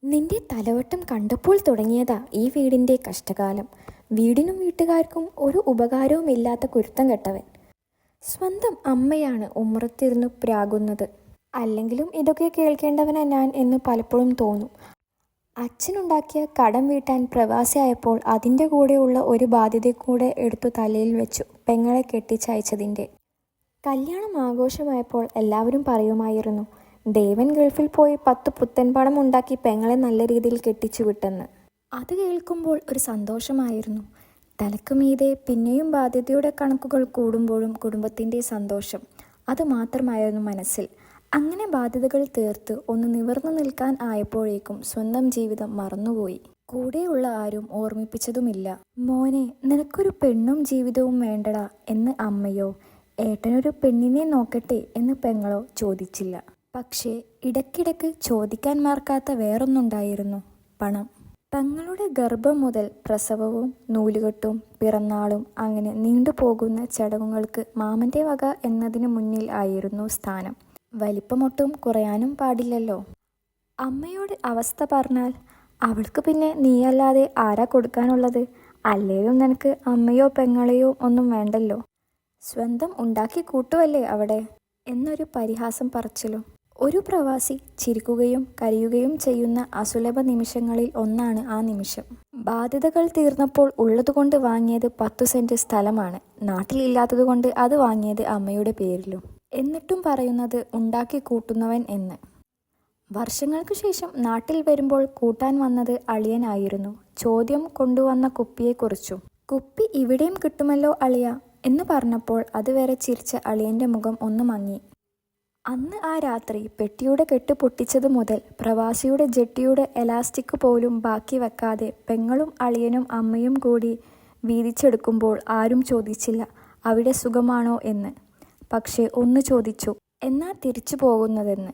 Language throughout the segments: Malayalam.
നിന്റെ തലവട്ടം കണ്ടപ്പോൾ തുടങ്ങിയതാ ഈ വീടിൻ്റെ കഷ്ടകാലം. വീടിനും വീട്ടുകാർക്കും ഒരു ഉപകാരവുമില്ലാത്ത കുരുത്തം കെട്ടവൻ. സ്വന്തം അമ്മയാണ് ഉമ്മറത്തിരുന്ന് പ്രാകുന്നത്. അല്ലെങ്കിലും ഇതൊക്കെ കേൾക്കേണ്ടവനാ ഞാൻ എന്ന് പലപ്പോഴും തോന്നും. അച്ഛനുണ്ടാക്കിയ കടം വീട്ടാൻ പ്രവാസിയായപ്പോൾ അതിൻ്റെ കൂടെയുള്ള ഒരു ബാധ്യത കൂടെ എടുത്തു തലയിൽ വെച്ചു, പെങ്ങളെ കെട്ടിച്ചയച്ചതിൻ്റെ. കല്യാണം ആഘോഷമായപ്പോൾ എല്ലാവരും പറയുമായിരുന്നു, ദേവൻ ഗൾഫിൽ പോയി 10 പുത്തൻ പണം ഉണ്ടാക്കി പെങ്ങളെ നല്ല രീതിയിൽ കെട്ടിച്ചു വിട്ടെന്ന്. അത് കേൾക്കുമ്പോൾ ഒരു സന്തോഷമായിരുന്നു. തലക്ക് മീതെ പിന്നെയും ബാധ്യതയുടെ കണക്കുകൾ കൂടുമ്പോഴും കുടുംബത്തിൻ്റെ സന്തോഷം, അത് മാത്രമായിരുന്നു മനസ്സിൽ. അങ്ങനെ ബാധ്യതകൾ തീർത്ത് ഒന്ന് നിവർന്നു നിൽക്കാൻ ആയപ്പോഴേക്കും സ്വന്തം ജീവിതം മറന്നുപോയി. കൂടെയുള്ള ആരും ഓർമ്മിപ്പിച്ചതുമില്ല. മോനെ, നിനക്കൊരു പെണ്ണും ജീവിതവും വേണ്ടടാ എന്ന് അമ്മയോ ഏട്ടനൊരു പെണ്ണിനെ നോക്കട്ടെ എന്ന് പെങ്ങളോ ചോദിച്ചില്ല. പക്ഷേ ഇടയ്ക്കിടയ്ക്ക് ചോദിക്കാൻ മറക്കാത്ത വേറൊന്നുണ്ടായിരുന്നു, പണം. പെങ്ങളുടെ ഗർഭം മുതൽ പ്രസവവും നൂലുകെട്ടും പിറന്നാളും അങ്ങനെ നീണ്ടുപോകുന്ന ചടങ്ങുകൾക്ക് മാമൻ്റെ വക എന്നതിന് മുന്നിൽ ആയിരുന്നു സ്ഥാനം. വലിപ്പമൊട്ടും കുറയാനും പാടില്ലല്ലോ. അമ്മയോട് അവസ്ഥ പറഞ്ഞാൽ അവൾക്ക് പിന്നെ നീയല്ലാതെ ആരാ കൊടുക്കാനുള്ളത്? അല്ലേലും നിനക്ക് അമ്മയോ പെങ്ങളെയോ ഒന്നും വേണ്ടല്ലോ, സ്വന്തം ഉണ്ടാക്കി കൂട്ടുവല്ലേ അവിടെ എന്നൊരു പരിഹാസം പറച്ചിലും. ഒരു പ്രവാസി ചിരിക്കുകയും കരയുകയും ചെയ്യുന്ന അസുലഭ നിമിഷങ്ങളിൽ ഒന്നാണ് ആ നിമിഷം. ബാധ്യതകൾ തീർന്നപ്പോൾ ഉള്ളതുകൊണ്ട് വാങ്ങിയത് 10 സെന്റ് സ്ഥലമാണ്, നാട്ടിലില്ലാത്തതുകൊണ്ട് അത് വാങ്ങിയത് അമ്മയുടെ പേരിലും. എന്നിട്ടും പറയുന്നത് ഉണ്ടാക്കി കൂട്ടുന്നവൻ എന്ന്. വർഷങ്ങൾക്ക് ശേഷം നാട്ടിൽ വരുമ്പോൾ കൂട്ടാൻ വന്നത് അളിയനായിരുന്നു. ചോദ്യം കൊണ്ടുവന്ന കുപ്പിയെക്കുറിച്ചും. കുപ്പി ഇവിടെയും കിട്ടുമല്ലോ അളിയ എന്ന് പറഞ്ഞപ്പോൾ അതുവരെ ചിരിച്ച അളിയൻ്റെ മുഖം ഒന്ന് മങ്ങി. അന്ന് ആ രാത്രി പെട്ടിയുടെ കെട്ട് പൊട്ടിച്ചത് മുതൽ പ്രവാസിയുടെ ജെട്ടിയുടെ എലാസ്റ്റിക് പോലും ബാക്കി വെക്കാതെ പെങ്ങളും അളിയനും അമ്മയും കൂടി വീതിച്ചെടുക്കുമ്പോൾ ആരും ചോദിച്ചില്ല അവിടെ സുഖമാണോ എന്ന്. പക്ഷേ ഒന്ന് ചോദിച്ചു, എന്നാ തിരിച്ചു പോകുന്നതെന്ന്.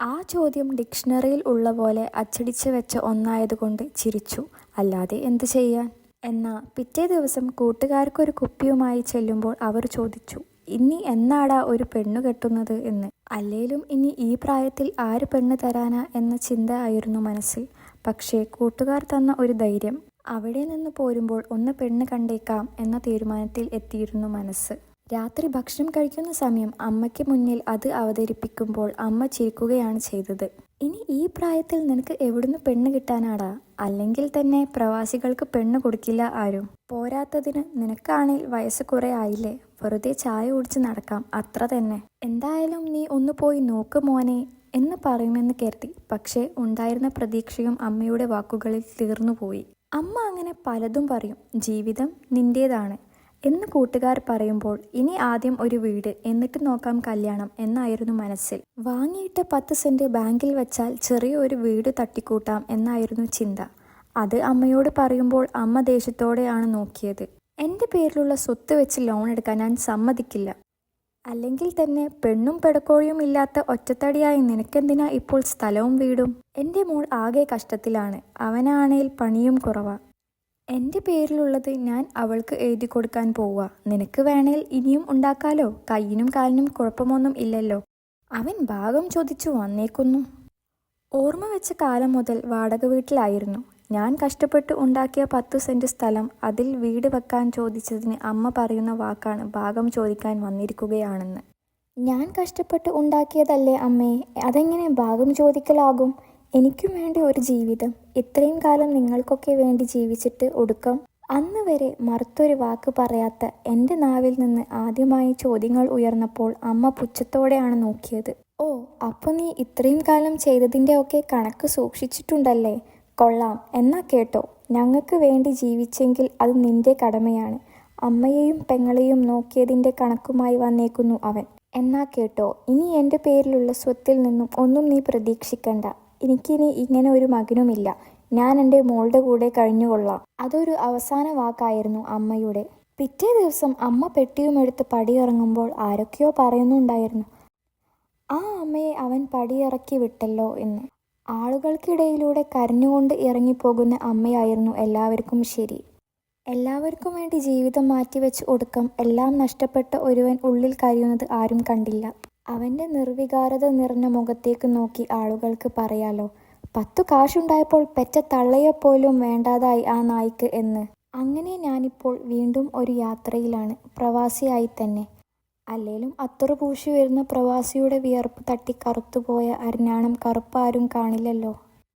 ആ ചോദ്യം ഡിക്ഷണറിയിൽ ഉള്ള പോലെ അച്ചടിച്ച് വെച്ച ഒന്നായതുകൊണ്ട് ചിരിച്ചു, അല്ലാതെ എന്തു ചെയ്യാൻ. എന്നാൽ പിറ്റേ ദിവസം കൂട്ടുകാർക്കൊരു കുപ്പിയുമായി ചെല്ലുമ്പോൾ അവർ ചോദിച്ചു, ഇനി എന്നാടാ ഒരു പെണ്ണു കെട്ടുന്നത് എന്ന്. അല്ലേലും ഇനി ഈ പ്രായത്തിൽ ആര് പെണ്ണ് തരാനാ എന്ന ചിന്ത ആയിരുന്നു മനസ്സിൽ. പക്ഷേ കൂട്ടുകാർ തന്ന ഒരു ധൈര്യം. അവിടെ നിന്ന് പോരുമ്പോൾ ഒന്ന് പെണ്ണ് കണ്ടേക്കാം എന്ന തീരുമാനത്തിൽ എത്തിയിരുന്നു മനസ്സ്. രാത്രി ഭക്ഷണം കഴിക്കുന്ന സമയം അമ്മയ്ക്ക് മുന്നിൽ അത് അവതരിപ്പിക്കുമ്പോൾ അമ്മ ചിരിക്കുകയാണ് ചെയ്തത്. ഇനി ഈ പ്രായത്തിൽ നിനക്ക് എവിടുന്ന് പെണ്ണ് കിട്ടാനാടാ? അല്ലെങ്കിൽ തന്നെ പ്രവാസികൾക്ക് പെണ്ണ് കൊടുക്കില്ല ആരും. പോരാത്തതിന് നിനക്കാണേൽ വയസ്സ് കുറെ ആയില്ലേ, വെറുതെ ചായ കുടിച്ച് നടക്കാം, അത്ര തന്നെ. എന്തായാലും നീ ഒന്ന് പോയി നോക്ക് മോനെ എന്ന് പറയുമെന്ന് കരുതി. പക്ഷേ ഉണ്ടായിരുന്ന പ്രതീക്ഷയും അമ്മയുടെ വാക്കുകളിൽ തീർന്നുപോയി. അമ്മ അങ്ങനെ പലതും പറയും, ജീവിതം നിന്റേതാണ് എന്ന് കൂട്ടുകാർ പറയുമ്പോൾ ഇനി ആദ്യം ഒരു വീട്, എന്നിട്ട് നോക്കാം കല്യാണം എന്നായിരുന്നു മനസ്സിൽ. വാങ്ങിയിട്ട 10 സെന്റ് ബാങ്കിൽ വെച്ചാൽ ചെറിയൊരു വീട് തട്ടിക്കൂട്ടാം എന്നായിരുന്നു ചിന്ത. അത് അമ്മയോട് പറയുമ്പോൾ അമ്മ ദേഷ്യത്തോടെയാണ് നോക്കിയത്. എൻ്റെ പേരിലുള്ള സ്വത്ത് വെച്ച് ലോൺ എടുക്കാൻ ഞാൻ സമ്മതിക്കില്ല. അല്ലെങ്കിൽ തന്നെ പെണ്ണും പെടക്കോഴിയും ഇല്ലാത്ത ഒറ്റത്തടിയായി നിനക്കെന്തിനാ ഇപ്പോൾ സ്ഥലവും വീടും? എൻ്റെ മോൾ ആകെ കഷ്ടത്തിലാണ്, അവനാണേൽ പണിയും കുറവാ. എൻ്റെ പേരിലുള്ളത് ഞാൻ അവൾക്ക് എഴുതി കൊടുക്കാൻ പോവുക. നിനക്ക് വേണേൽ ഇനിയും ഉണ്ടാക്കാലോ, കയ്യിനും കാലിനും കുഴപ്പമൊന്നും ഇല്ലല്ലോ. അവൻ ഭാഗം ചോദിച്ചു വന്നേക്കുന്നു. ഓർമ്മ വെച്ച കാലം മുതൽ വാടക വീട്ടിലായിരുന്നു. ഞാൻ കഷ്ടപ്പെട്ട് ഉണ്ടാക്കിയ 10 സെന്റ് സ്ഥലം, അതിൽ വീട് വെക്കാൻ ചോദിച്ചതിന് അമ്മ പറയുന്ന വാക്കാണ് ഭാഗം ചോദിക്കാൻ വന്നിരിക്കുകയാണെന്ന്. ഞാൻ കഷ്ടപ്പെട്ട് ഉണ്ടാക്കിയതല്ലേ അമ്മേ, അതെങ്ങനെ ഭാഗം ചോദിക്കലാകും? എനിക്കും വേണ്ടി ഒരു ജീവിതം. ഇത്രയും കാലം നിങ്ങൾക്കൊക്കെ വേണ്ടി ജീവിച്ചിട്ട് ഒടുക്കം അന്ന് വരെ മറുത്തൊരു വാക്ക് പറയാത്ത എൻ്റെ നാവിൽ നിന്ന് ആദ്യമായി ചോദ്യങ്ങൾ ഉയർന്നപ്പോൾ അമ്മ പുച്ഛത്തോടെയാണ് നോക്കിയത്. ഓ, അപ്പോൾ നീ ഇത്രയും കാലം ചെയ്തതിൻ്റെ ഒക്കെ കണക്ക് സൂക്ഷിച്ചിട്ടുണ്ടല്ലേ? കൊള്ളാം. എന്നാ കേട്ടോ, ഞങ്ങൾക്ക് വേണ്ടി ജീവിച്ചെങ്കിൽ അത് നിന്റെ കടമയാണ്. അമ്മയെയും പെങ്ങളെയും നോക്കിയതിൻ്റെ കണക്കുമായി വന്നേക്കുന്നു അവൻ. എന്നാ കേട്ടോ, ഇനി എൻ്റെ പേരിലുള്ള സ്വത്തിൽ നിന്നും ഒന്നും നീ പ്രതീക്ഷിക്കണ്ട. എനിക്കിനി ഇങ്ങനെ ഒരു മകനുമില്ല. ഞാൻ എൻ്റെ മോളുടെ കൂടെ കഴിഞ്ഞുകൊള്ളാം. അതൊരു അവസാന വാക്കായിരുന്നു അമ്മയുടെ. പിറ്റേ ദിവസം അമ്മ പെട്ടിയുമെടുത്ത് പടിയിറങ്ങുമ്പോൾ ആരൊക്കെയോ പറയുന്നുണ്ടായിരുന്നു, ആ അമ്മയെ അവൻ പടിയിറക്കി വിട്ടല്ലോ എന്ന്. ആളുകൾക്കിടയിലൂടെ കരഞ്ഞുകൊണ്ട് ഇറങ്ങിപ്പോകുന്ന അമ്മയായിരുന്നു എല്ലാവർക്കും ശരി. എല്ലാവർക്കും വേണ്ടി ജീവിതം മാറ്റിവെച്ച് ഒടുക്കം എല്ലാം നഷ്ടപ്പെട്ട ഒരുവൻ ഉള്ളിൽ കരയുന്നത് ആരും കണ്ടില്ല. അവൻ്റെ നിർവികാരത നിറഞ്ഞ മുഖത്തേക്ക് നോക്കി ആളുകൾക്ക് പറയാലോ, 10 കാശുണ്ടായപ്പോൾ പെറ്റ തള്ളയെപ്പോലും വേണ്ടാതായി ആ നായ്ക്ക് എന്ന്. അങ്ങനെ ഞാനിപ്പോൾ വീണ്ടും ഒരു യാത്രയിലാണ്, പ്രവാസിയായി തന്നെ. അല്ലേലും അത്തറ് പൂശി വരുന്ന പ്രവാസിയുടെ വിയർപ്പ് തട്ടി കറുത്തുപോയ അരിഞ്ഞാണം കറുപ്പാരും കാണില്ലല്ലോ.